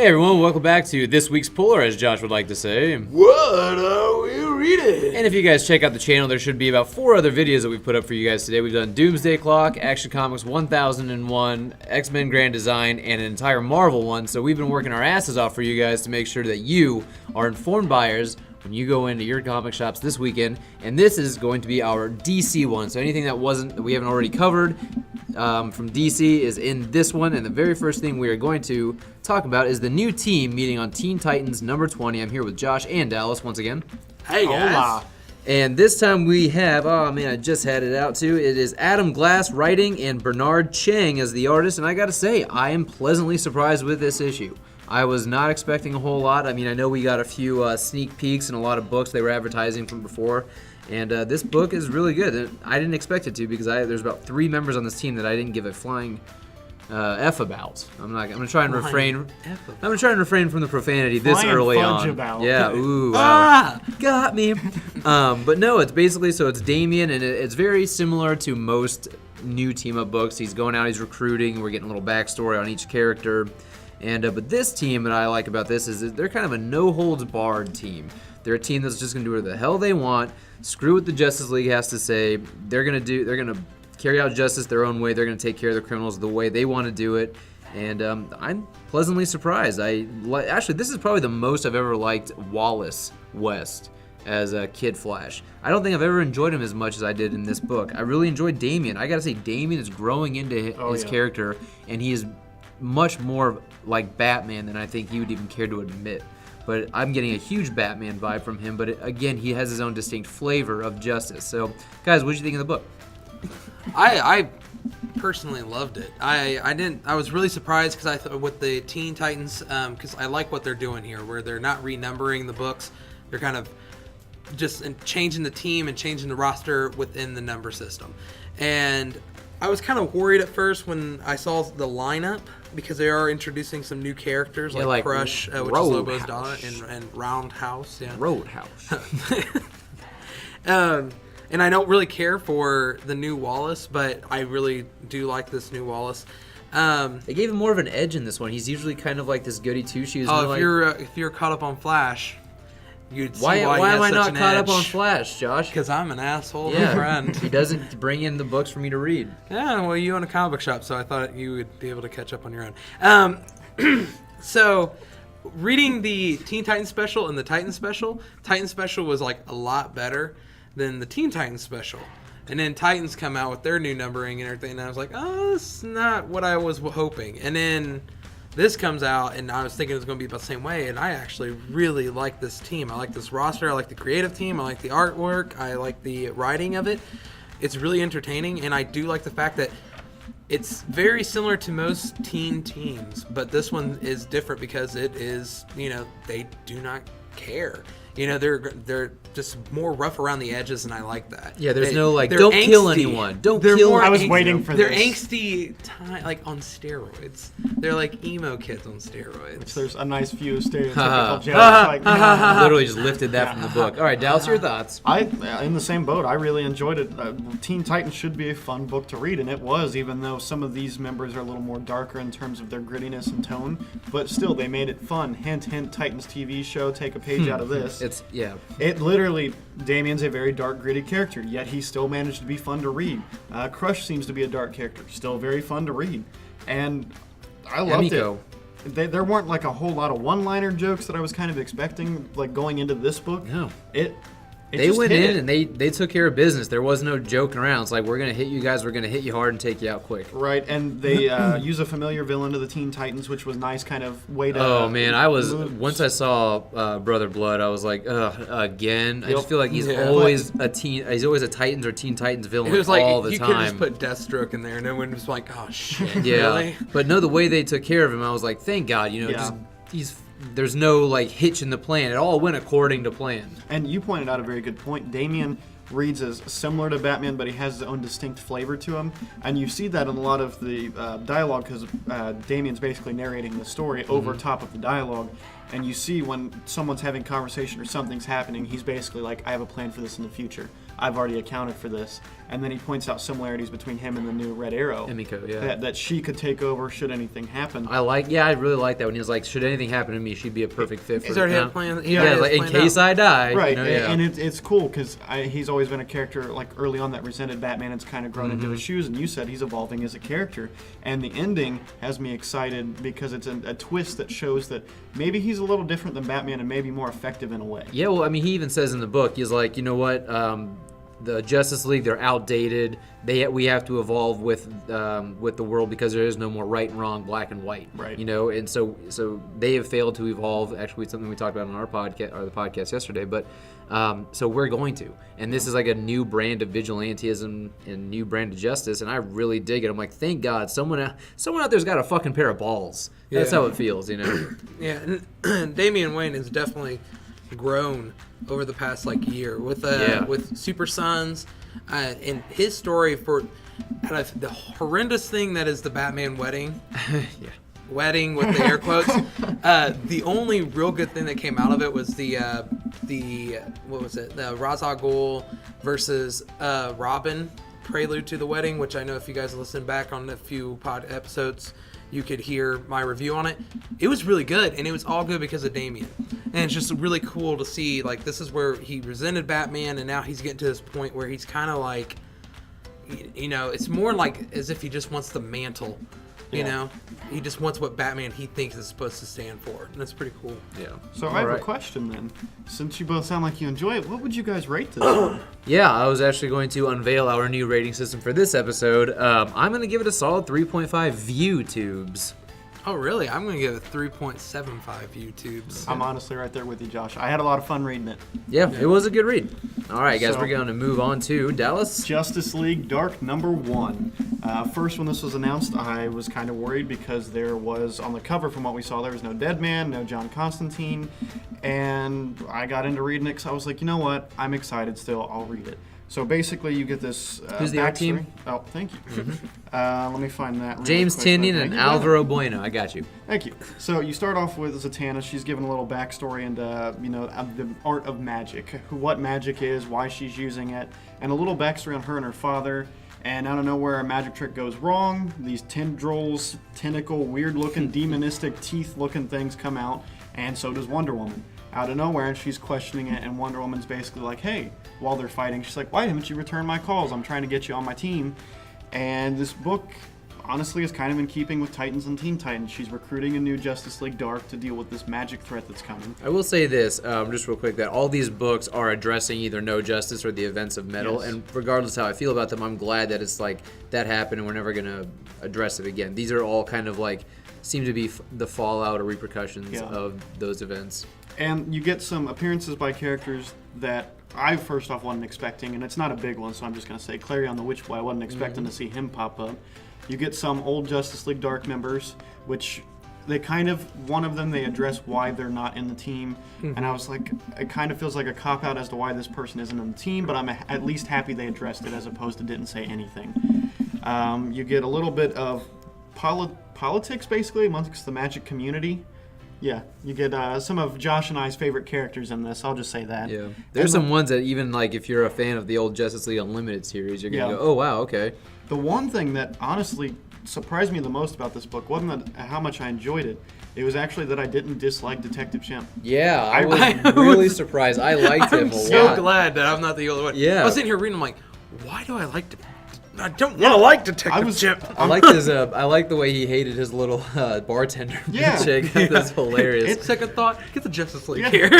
everyone, welcome back to this week's Puller, as Josh would like to say. What are we reading? And if you guys check out the channel, there should be about 4 other videos that we've put up for you guys today. We've done Doomsday Clock, Action Comics 1001, X-Men Grand Design, and an entire Marvel one. So we've been working our asses off for you guys to make sure that you are informed buyers when you go into your comic shops this weekend. And this is going to be our DC one. So anything that we haven't already covered from DC is in this one. And the very first thing we are going to talk about is the new team meeting on Teen Titans number 20. I'm here with Josh and Dallas once again. Hey guys. Hola. And this time we have, oh man, I just had it out too. It is Adam Glass writing and Bernard Chang as the artist. And I gotta say, I am pleasantly surprised with this issue. I was not expecting a whole lot. I mean, I know we got a few sneak peeks and a lot of books they were advertising from before. And this book is really good. I didn't expect it to because there's about 3 members on this team that I didn't give a flying F about. I'm gonna try and refrain. I'm gonna try and refrain from the profanity this Flying early fudge on. about. Yeah, ooh, got me. But no, it's basically it's Damien, and it's very similar to most new team up books. He's going out, he's recruiting. We're getting a little backstory on each character, and but this team that I like about this is that they're kind of a no holds barred team. They're a team that's just gonna do whatever the hell they want. Screw what the Justice League has to say. They're gonna carry out justice their own way. They're going to take care of the criminals the way they want to do it. And I'm pleasantly surprised. Actually, this is probably the most I've ever liked Wallace West as a Kid Flash. I don't think I've ever enjoyed him as much as I did in this book. I really enjoyed Damien. I got to say, Damien is growing into his character, and he is much more like Batman than I think he would even care to admit. But I'm getting a huge Batman vibe from him. But again, he has his own distinct flavor of justice. So, guys, what did you think of the book? I personally loved it. I was really surprised because I thought with the Teen Titans, because I like what they're doing here, where they're not renumbering the books. They're kind of just changing the team and changing the roster within the number system. And I was kind of worried at first when I saw the lineup because they are introducing some new characters like Crush, which is Lobo's daughter, and Roundhouse. Yeah. Roadhouse. And I don't really care for the new Wallace, but I really do like this new Wallace. They gave him more of an edge in this one. He's usually kind of like this goody two-shoes. If you're caught up on Flash, you'd see why am I not caught edge. up on Flash, Josh? Because I'm an asshole friend. He doesn't bring in the books for me to read. Yeah, well, you own a comic book shop, so I thought you would be able to catch up on your own. So, reading the Teen Titans special and the Titans special was like a lot better than the Teen Titans special. And then Titans come out with their new numbering and everything, and I was like, oh, this is not what I was hoping. And then this comes out, and I was thinking it was going to be about the same way, and I actually really like this team. I like this roster. I like the creative team. I like the artwork. I like the writing of it. It's really entertaining, and I do like the fact that it's very similar to most teen teams, but this one is different because it is, they do not care. They're just more rough around the edges, and I like that. Yeah, there's no don't kill anyone. Don't kill. I was waiting for they're this. They're angsty, like on steroids. They're like emo kids on steroids. There's a nice few stereotypical jokes. Literally just lifted that from the book. All right, Dallas, your thoughts? In the same boat. I really enjoyed it. Teen Titans should be a fun book to read, and it was, even though some of these members are a little more darker in terms of their grittiness and tone. But still, they made it fun. Hint, hint, Titans TV show. Take a page out of this. It literally, Damien's a very dark, gritty character, yet he still managed to be fun to read. Crush seems to be a dark character, still very fun to read. And I loved it. There weren't like a whole lot of one-liner jokes that I was kind of expecting, like going into this book. No. They went in and they took care of business. There was no joking around. It's like, we're going to hit you guys, we're going to hit you hard and take you out quick. Right, and they use a familiar villain to the Teen Titans, which was nice kind of way to... Oh, man, once I saw Brother Blood, I was like, ugh, again? I just feel like he's always a Titans or Teen Titans villain all the time. You could just put Deathstroke in there and everyone was like, oh, shit, really? But no, the way they took care of him, I was like, thank God, there's no hitch in the plan. It all went according to plan. And you pointed out a very good point. Damien reads as similar to Batman, but he has his own distinct flavor to him. And you see that in a lot of the dialogue because Damien's basically narrating the story over top of the dialogue. And you see when someone's having conversation or something's happening, he's basically like, I have a plan for this in the future. I've already accounted for this. And then he points out similarities between him and the new Red Arrow. Emiko, yeah. That she could take over should anything happen. I really like that when he was like, should anything happen to me, she'd be a perfect fit for He's already it. had plans. Yeah, like in case I die. Right, You know, yeah. and it's cool because he's always been a character like early on that resented Batman. It's kind of grown into his shoes, and you said he's evolving as a character. And the ending has me excited because it's a twist that shows that maybe he's a little different than Batman and maybe more effective in a way. Yeah, well, I mean, he even says in the book, he's like, you know what, the Justice League, they're outdated. We have to evolve with the world because there is no more right and wrong, black and white. Right. You know, and so they have failed to evolve. Actually, it's something we talked about on our podcast or the podcast yesterday. But so we're going to, and this is like a new brand of vigilantism and new brand of justice, and I really dig it. I'm like, thank God, someone out there's got a fucking pair of balls. That's how it feels, you know. Yeah, and Damian Wayne has definitely grown over the past year with Super Sons and his story for the horrendous thing that is the Batman wedding. Yeah. Wedding with the air quotes. The only real good thing that came out of it was the what was it? The Ra's al Ghul versus Robin prelude to the wedding, which I know if you guys listen back on a few pod episodes, you could hear my review on it. It was really good, and it was all good because of Damian. And it's just really cool to see, this is where he resented Batman, and now he's getting to this point where he's kind of like, you know, it's more like as if he just wants the mantle. You know, he just wants what Batman he thinks is supposed to stand for, and that's pretty cool. Yeah. So I have a question then. Since you both sound like you enjoy it, what would you guys rate this? Yeah, I was actually going to unveil our new rating system for this episode. I'm going to give it a solid 3.5 view tubes. Oh, really? I'm going to give it 3.75 YouTubes. I'm honestly right there with you, Josh. I had a lot of fun reading it. Yeah, it was a good read. All right, guys, So- we're going to move on to Dallas. Justice League Dark #1. First, when this was announced, I was kind of worried because there was, on the cover from what we saw, there was no Deadman, no John Constantine, and I got into reading it because I was like, you know what? I'm excited still. I'll read it. So basically, you get this Who's the art backstory. team? Oh, thank you. Let me find that. James Tynion and Thank you. Alvaro Bueno. I got you. Thank you. So you start off with Zatanna. She's given a little backstory and the art of magic, what magic is, why she's using it, and a little backstory on her and her father. And out of nowhere, a magic trick goes wrong. These tendrils, tentacle, weird-looking, demonistic, teeth-looking things come out, and so does Wonder Woman. Out of nowhere, she's questioning it, and Wonder Woman's basically like, hey, while they're fighting, she's like, why haven't you returned my calls? I'm trying to get you on my team. And this book, honestly, is kind of in keeping with Titans and Teen Titans. She's recruiting a new Justice League Dark to deal with this magic threat that's coming. I will say this, just real quick, that all these books are addressing either No Justice or the events of Metal, Yes. and regardless how I feel about them, I'm glad that it's like, that happened and we're never going to address it again. These are all kind of seem to be the fallout or repercussions of those events. And you get some appearances by characters that I first off wasn't expecting, and it's not a big one, so I'm just going to say Clarion the Witch Boy. I wasn't expecting to see him pop up. You get some old Justice League Dark members, which they kind of, one of them, they address why they're not in the team. And I was like, it kind of feels like a cop-out as to why this person isn't in the team, but I'm at least happy they addressed it as opposed to didn't say anything. You get a little bit of politics, basically, amongst the magic community. Yeah, you get some of Josh and I's favorite characters in this. I'll just say that. Yeah, there's some ones that even if you're a fan of the old Justice League Unlimited series, you're gonna go, oh wow, okay. The one thing that honestly surprised me the most about this book wasn't how much I enjoyed it. It was actually that I didn't dislike Detective Chimp. Yeah, I was really surprised. I liked him a lot. I'm so glad that I'm not the only one. Yeah. I was sitting here reading, I'm like, why do I like I don't want to like Detective Chimp. I liked his. I like the way he hated his little bartender chick. That's hilarious. It's second thought. Get the Justice League Yeah. here.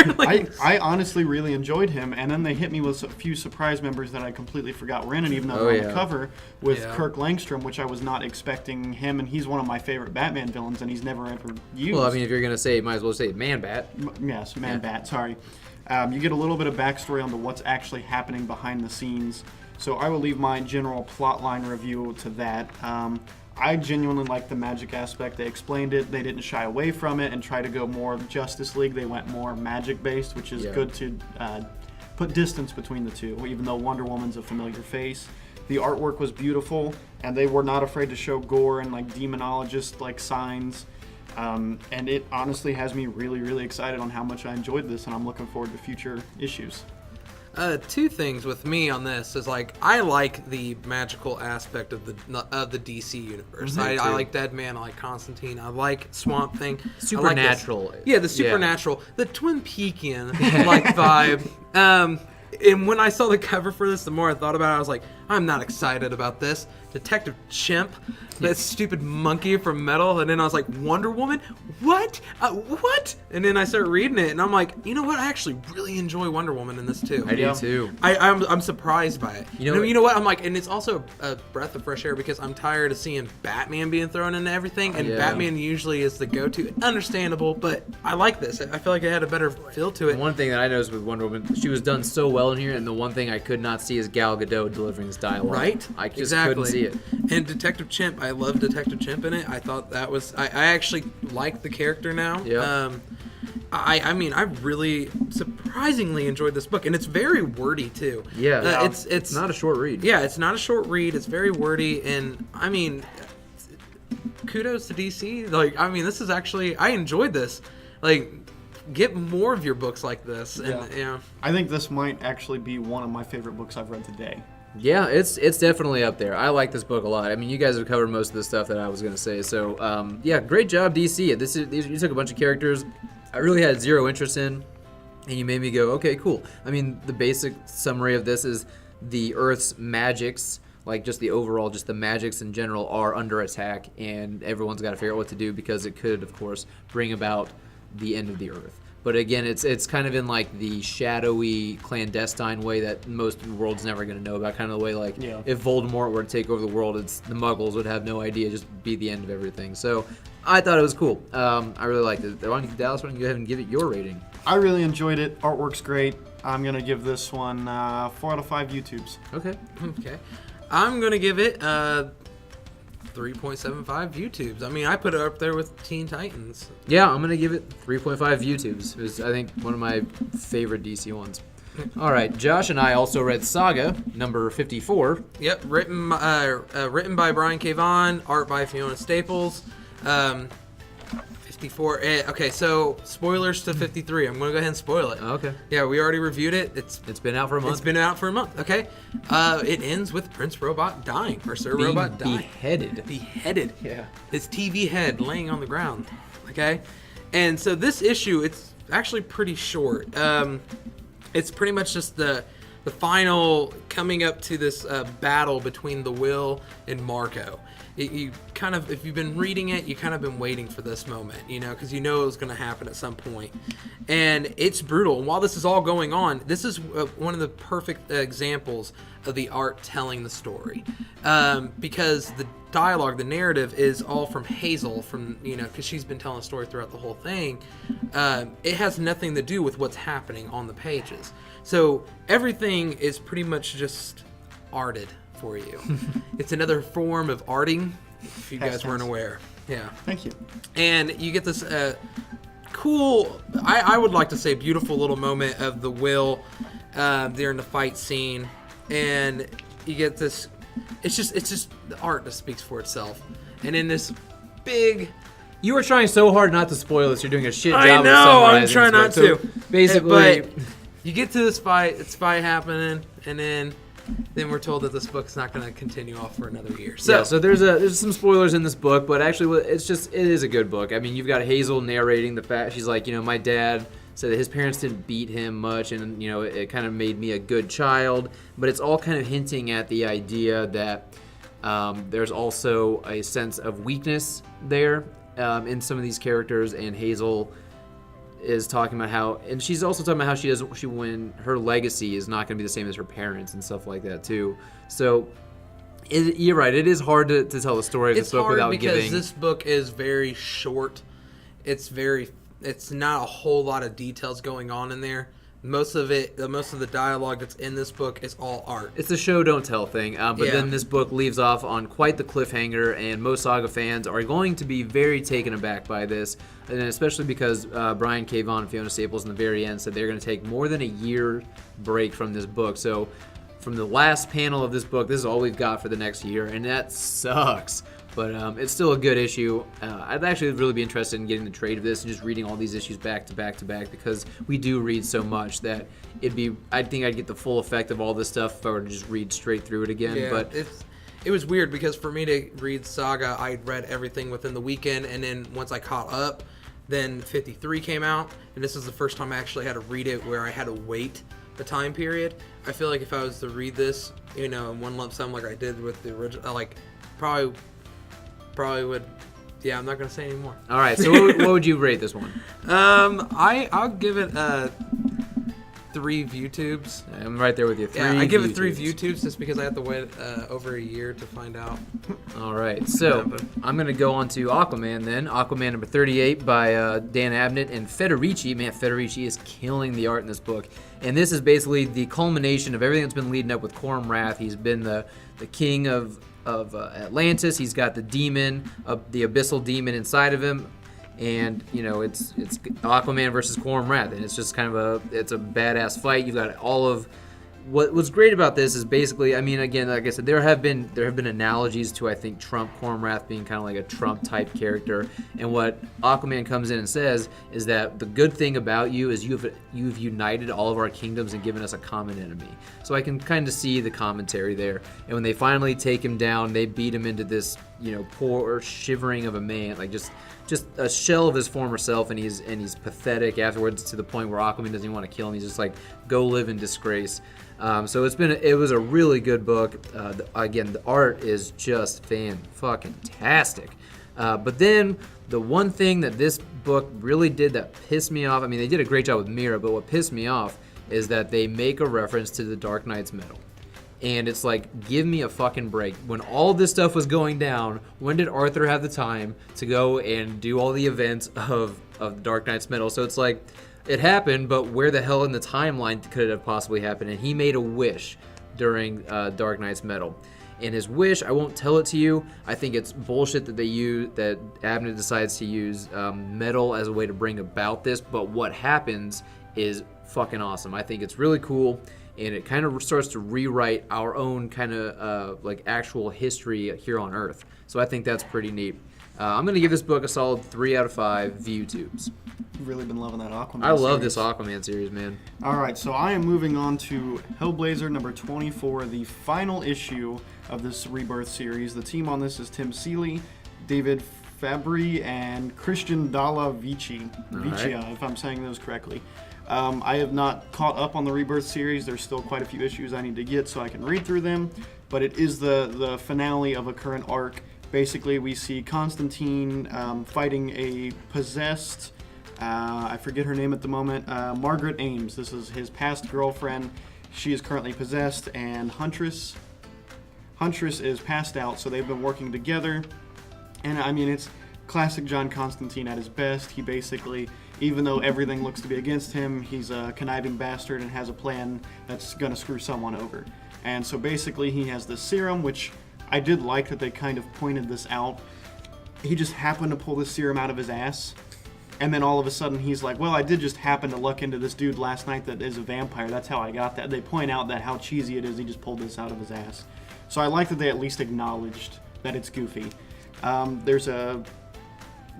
I honestly really enjoyed him, and then they hit me with a few surprise members that I completely forgot were in it, even though they're on the cover, with Kirk Langstrom, which I was not expecting him, and he's one of my favorite Batman villains, and he's never ever used. Well, I mean, if you're gonna say it, might as well say Man-Bat. Yes, Man-Bat, sorry. You get a little bit of backstory on what's actually happening behind the scenes. So I will leave my general plotline review to that. I genuinely like the magic aspect. They explained it. They didn't shy away from it and try to go more Justice League. They went more magic-based, which is good to put distance between the two, even though Wonder Woman's a familiar face. The artwork was beautiful, and they were not afraid to show gore and demonologist signs. And it honestly has me really, really excited on how much I enjoyed this, and I'm looking forward to future issues. Two things with me on this is like I like the magical aspect of the DC universe. I like Deadman, I like Constantine, I like Swamp Thing. Supernatural. I like the supernatural, the Twin Peakian like vibe. And when I saw the cover for this, the more I thought about it, I was like, I'm not excited about this. Detective Chimp, that stupid monkey from Metal, and then I was like, Wonder Woman? What? What? And then I started reading it, and I'm like, you know what? I actually really enjoy Wonder Woman in this too. I do too. I'm surprised by it. You know what? I'm like, and it's also a breath of fresh air because I'm tired of seeing Batman being thrown into everything, and Batman usually is the go-to. Understandable, but I like this. I feel like it had a better feel to it. One thing that I noticed with Wonder Woman, she was done so well in here, and the one thing I could not see is Gal Gadot delivering this dialogue. Right? I just couldn't see it. And Detective Chimp, I love Detective Chimp in it. I thought that was... I actually like the character now. Yeah. I mean, I really surprisingly enjoyed this book, and it's very wordy too. Yeah, it's not a short read. Yeah, it's not a short read. It's very wordy, and I mean, kudos to DC. Like, I mean, this is actually... I enjoyed this. Like, get more of your books like this. And, I think this might actually be one of my favorite books I've read today. Yeah, it's definitely up there. I like this book a lot. I mean, you guys have covered most of the stuff that I was going to say. So, yeah, great job, DC. You took a bunch of characters I really had zero interest in, and you made me go, okay, cool. I mean, the basic summary of this is the Earth's magics, like just the overall, just the magics in general, are under attack, and everyone's got to figure out what to do because it could, of course, bring about the end of the Earth. But again, it's kind of in like the shadowy, clandestine way that most of the world's never going to know about. Kind of the way like if Voldemort were to take over the world, the Muggles would have no idea, just be the end of everything. So I thought it was cool. I really liked it. Dallas, why don't you go ahead and give it your rating? I really enjoyed it. Artwork's great. I'm going to give this one 4 out of 5 YouTubes. Okay. I'm going to give it 3.75 YouTubes. I mean, I put it up there with Teen Titans. Yeah, I'm going to give it 3.5 YouTubes. It was, I think, one of my favorite DC ones. All right, Josh and I also read Saga, number 54. Yep, written by Brian K. Vaughan, art by Fiona Staples. 54. Okay, so spoilers to 53. I'm going to go ahead and spoil it. Okay. Yeah, we already reviewed it. It's been out for a month. It's been out for a month. Okay. It ends with Prince Robot dying, or Sir Robot dying. Beheaded. Yeah. His TV head laying on the ground. Okay. And so this issue, it's actually pretty short. It's pretty much just the final coming up to this battle between the Will and Marco. You kind of, if you've been reading it, you kind of been waiting for this moment, you know, because you know it was going to happen at some point. And it's brutal. And while this is all going on, this is one of the perfect examples of the art telling the story. Because the dialogue, the narrative is all from Hazel, because she's been telling the story throughout the whole thing. It has nothing to do with what's happening on the pages. So everything is pretty much just arted for you. It's another form of arting, if you guys weren't aware. Yeah. Thank you. And you get this cool, I would like to say beautiful little moment of the Will during the fight scene. And you get this, it's just the art that speaks for itself. And in this big... You were trying so hard not to spoil this. You're doing a shit job. I know, I'm trying not to. So basically... But you get to this fight, it's fight happening, and then we're told that this book's not going to continue off for another year. So there's some spoilers in this book, but actually it is a good book. I mean, you've got Hazel narrating the fact. She's like, my dad said that his parents didn't beat him much, and it kind of made me a good child. But it's all kind of hinting at the idea that there's also a sense of weakness there in some of these characters, and Hazel is talking about how, and she's also talking about how when her legacy is not going to be the same as her parents and stuff like that too. So you're right, it is hard to tell the story of this book without giving. It's hard because this book is very short. It's not a whole lot of details going on in there. Most of the dialogue that's in this book is all art. It's a show don't tell thing, then this book leaves off on quite the cliffhanger, and most Saga fans are going to be very taken aback by this, and especially because Brian K. Vaughan and Fiona Staples in the very end said they're going to take more than a year break from this book. So from the last panel of this book, this is all we've got for the next year, and that sucks. But it's still a good issue. I'd actually really be interested in getting the trade of this and just reading all these issues back to back to back, because we do read so much that I think I'd get the full effect of all this stuff if I were to just read straight through it again. Yeah, But it was weird because for me to read Saga, I read everything within the weekend, and then once I caught up, then 53 came out, and this is the first time I actually had to read it where I had to wait the time period. I feel like if I was to read this, in one lump sum like I did with the original, probably would. Yeah, I'm not gonna say anymore. all right, so what would you rate this one? I'll give it 3 view tubes. I'm right there with you. I give it 3 ViewTubes. view tubes just because I have to wait over a year to find out. All right, so I'm going to go on to Aquaman then. Aquaman number 38 by Dan Abnett and Federici. Man, Federici is killing the art in this book. And this is basically the culmination of everything that's been leading up with Kormrath. He's been the king of Atlantis. He's got the demon, the abyssal demon inside of him. And it's Aquaman versus Kormrath, and it's just kind of a badass fight. You've got all of what's great about this is basically, I mean, again, like I said, there have been analogies to, I think, Trump Kormrath being kind of like a Trump type character. And what Aquaman comes in and says is that the good thing about you is you've united all of our kingdoms and given us a common enemy. So I can kind of see the commentary there. And when they finally take him down, they beat him into this poor shivering of a man, like just a shell of his former self, and he's pathetic afterwards, to the point where Aquaman doesn't even want to kill him. He's just like, go live in disgrace. So it was a really good book. Again, the art is just fan-fucking-tastic. But then the one thing that this book really did that pissed me off, I mean, they did a great job with Mira, but what pissed me off is that they make a reference to the Dark Knight's Metal. And it's like, give me a fucking break. When all this stuff was going down, when did Arthur have the time to go and do all the events of Dark Knight's Metal? So it's like, it happened, but where the hell in the timeline could it have possibly happened? And he made a wish during Dark Knight's Metal. And his wish, I won't tell it to you. I think it's bullshit that Abnett decides to use metal as a way to bring about this. But what happens is fucking awesome. I think it's really cool. And it kind of starts to rewrite our own kind of like actual history here on Earth. So I think that's pretty neat. I'm going to give this book a solid 3 out of 5 view tubes. Really been loving that Aquaman I love series. this Aquaman series, man. All right, so I am moving on to Hellblazer number 24, the final issue of this Rebirth series. The team on this is Tim Seeley, David Fabry, and Christian Dalla Vici, if I'm saying those correctly. I have not caught up on the Rebirth series. There's still quite a few issues I need to get so I can read through them, but it is the finale of a current arc. Basically, we see Constantine fighting a possessed, I forget her name at the moment, Margaret Ames. This is his past girlfriend. She is currently possessed, and Huntress is passed out, so they've been working together. And I mean, it's classic John Constantine at his best. He basically, even though everything looks to be against him, he's a conniving bastard and has a plan that's going to screw someone over. And so basically he has this serum, which I did like that they kind of pointed this out. He just happened to pull this serum out of his ass. And then all of a sudden he's like, well, I did just happen to luck into this dude last night that is a vampire. That's how I got that. They point out that how cheesy it is. He just pulled this out of his ass. So I like that they at least acknowledged that it's goofy.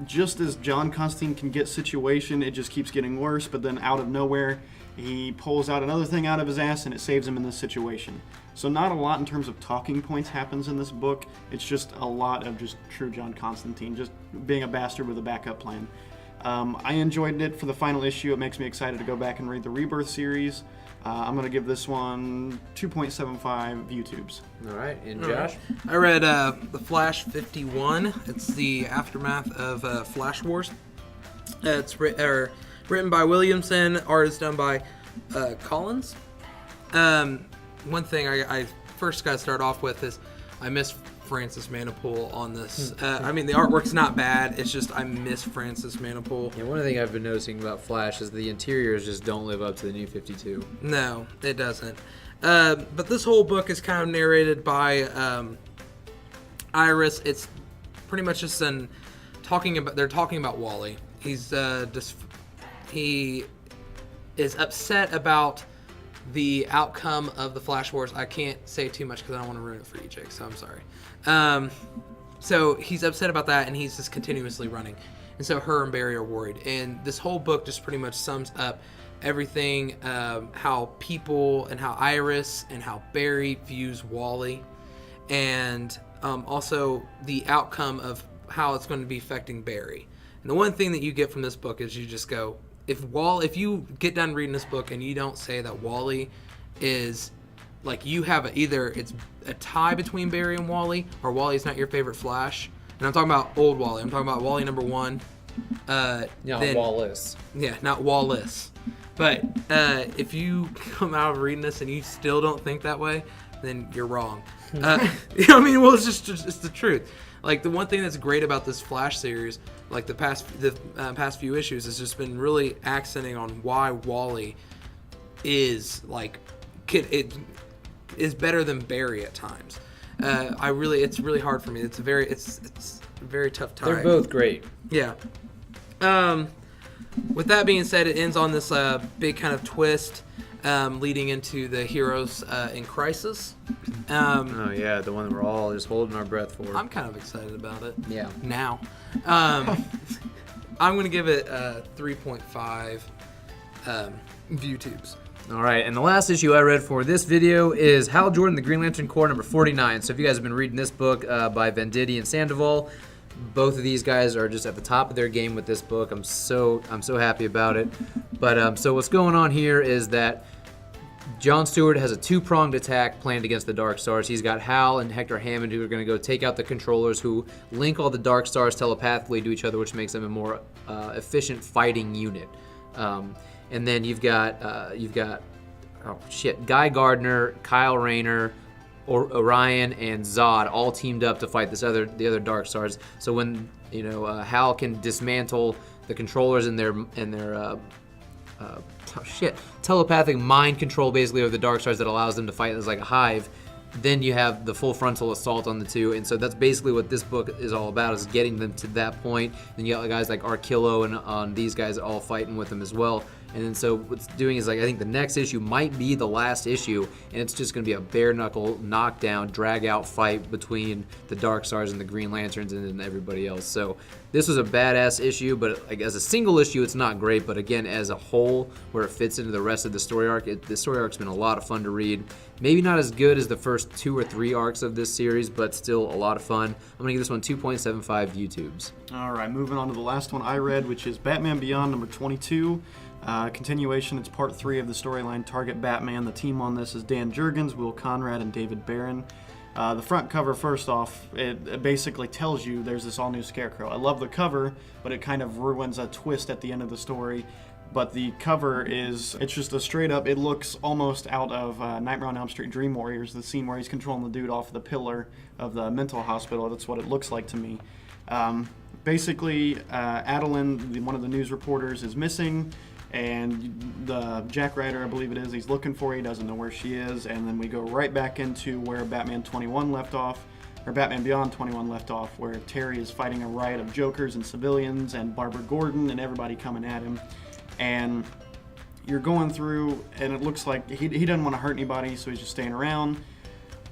Just as John Constantine can get situation, it just keeps getting worse, but then out of nowhere, he pulls out another thing out of his ass and it saves him in this situation. So not a lot in terms of talking points happens in this book. It's just a lot of just true John Constantine, just being a bastard with a backup plan. I enjoyed it for the final issue. It makes me excited to go back and read the Rebirth series. I'm going to give this one 2.75 view tubes. All right, and Josh? I read The Flash 51. It's the aftermath of Flash Wars. It's written by Williamson. Art is done by Collins. One thing I first got to start off with is I miss Francis Manipool on this. I mean, the artwork's not bad. It's just I miss Francis Manipool. Yeah, one thing I've been noticing about Flash is the interiors just don't live up to the New 52. No, it doesn't. But this whole book is kind of narrated by Iris. It's pretty much just they're talking about Wally. He is upset about the outcome of the Flash Wars. I can't say too much because I don't want to ruin it for you, Jake, so I'm sorry. So he's upset about that, and he's just continuously running. And so her and Barry are worried. And this whole book just pretty much sums up everything, how people and how Iris and how Barry views Wally, and also the outcome of how it's going to be affecting Barry. And the one thing that you get from this book is you just go, if you get done reading this book and you don't say that Wally is, like, you have either it's a tie between Barry and Wally, or Wally's not your favorite Flash. And I'm talking about old Wally. I'm talking about Wally number 1. Wallace. Yeah, not Wallace. But if you come out of reading this and you still don't think that way, then you're wrong. I mean, well, it's the truth. Like, the one thing that's great about this Flash series, like the past few issues, has just been really accenting on why Wally is is better than Barry at times. It's really hard for me. It's a very tough time. They're both great. Yeah. With that being said, it ends on this big kind of twist, leading into the heroes in crisis. Oh yeah, the one that we're all just holding our breath for. I'm kind of excited about it. Yeah. Now, I'm going to give it 3.5 view tubes. All right, and the last issue I read for this video is Hal Jordan, The Green Lantern Corps, number 49. So if you guys have been reading this book by Venditti and Sandoval, both of these guys are just at the top of their game with this book. I'm so happy about it. But so what's going on here is that John Stewart has a two-pronged attack planned against the Dark Stars. He's got Hal and Hector Hammond who are going to go take out the controllers who link all the Dark Stars telepathically to each other, which makes them a more efficient fighting unit. And then you've got Guy Gardner, Kyle Rayner, Orion, and Zod all teamed up to fight the other Dark Stars. So when Hal can dismantle the controllers in their telepathic mind control basically of the Dark Stars that allows them to fight as like a hive, then you have the full frontal assault on the two. And so that's basically what this book is all about, is getting them to that point. Then you got guys like Arkillo and these guys all fighting with them as well. And then so what's doing is, like, I think the next issue might be the last issue, and it's just going to be a bare knuckle knockdown, drag out fight between the Dark Stars and the Green Lanterns and then everybody else. So this was a badass issue, but like as a single issue, it's not great. But again, as a whole, where it fits into the rest of the story arc, the story arc's been a lot of fun to read. Maybe not as good as the first 2 or 3 arcs of this series, but still a lot of fun. I'm going to give this one 2.75 YouTubes. All right, moving on to the last one I read, which is Batman Beyond number 22. Continuation, it's part 3 of the storyline Target Batman. The team on this is Dan Jurgens, Will Conrad, and David Barron. The front cover, first off, it basically tells you there's this all-new Scarecrow. I love the cover, but it kind of ruins a twist at the end of the story. But the cover it's just a straight up, it looks almost out of Nightmare on Elm Street Dream Warriors, the scene where he's controlling the dude off the pillar of the mental hospital. That's what it looks like to me. Basically, Adeline, one of the news reporters, is missing. And the Jack Ryder, I believe it is, he's looking for her. He doesn't know where she is. And then we go right back into where Batman 21 left off, or Batman Beyond 21 left off, where Terry is fighting a riot of Jokers and civilians and Barbara Gordon and everybody coming at him. And you're going through, and it looks like he doesn't want to hurt anybody, so he's just staying around.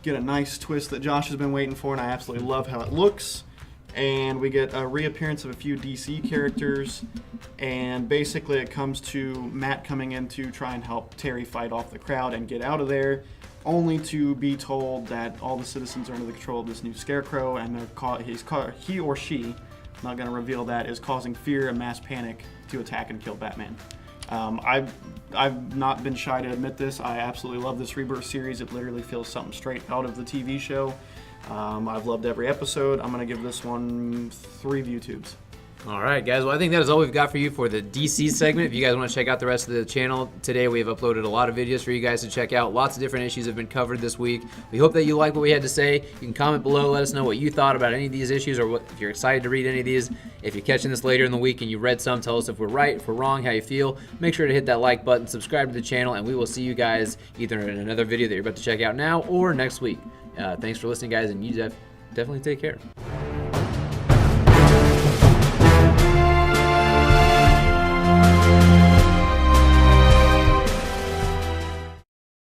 Get a nice twist that Josh has been waiting for, and I absolutely love how it looks. And we get a reappearance of a few DC characters, and basically it comes to Matt coming in to try and help Terry fight off the crowd and get out of there, only to be told that all the citizens are under the control of this new Scarecrow, and he or she, I'm not going to reveal that, is causing fear and mass panic to attack and kill Batman. I've not been shy to admit this. I absolutely love this Rebirth series. It literally feels something straight out of the TV show. I've loved every episode. I'm going to give this one 3 view tubes. All right, guys. Well, I think that is all we've got for you for the DC segment. If you guys want to check out the rest of the channel, today we have uploaded a lot of videos for you guys to check out. Lots of different issues have been covered this week. We hope that you like what we had to say. You can comment below, let us know what you thought about any of these issues, or if you're excited to read any of these. If you're catching this later in the week and you read some, tell us if we're right, if we're wrong, how you feel. Make sure to hit that like button, subscribe to the channel, and we will see you guys either in another video that you're about to check out now or next week. Thanks for listening, guys, and you definitely take care.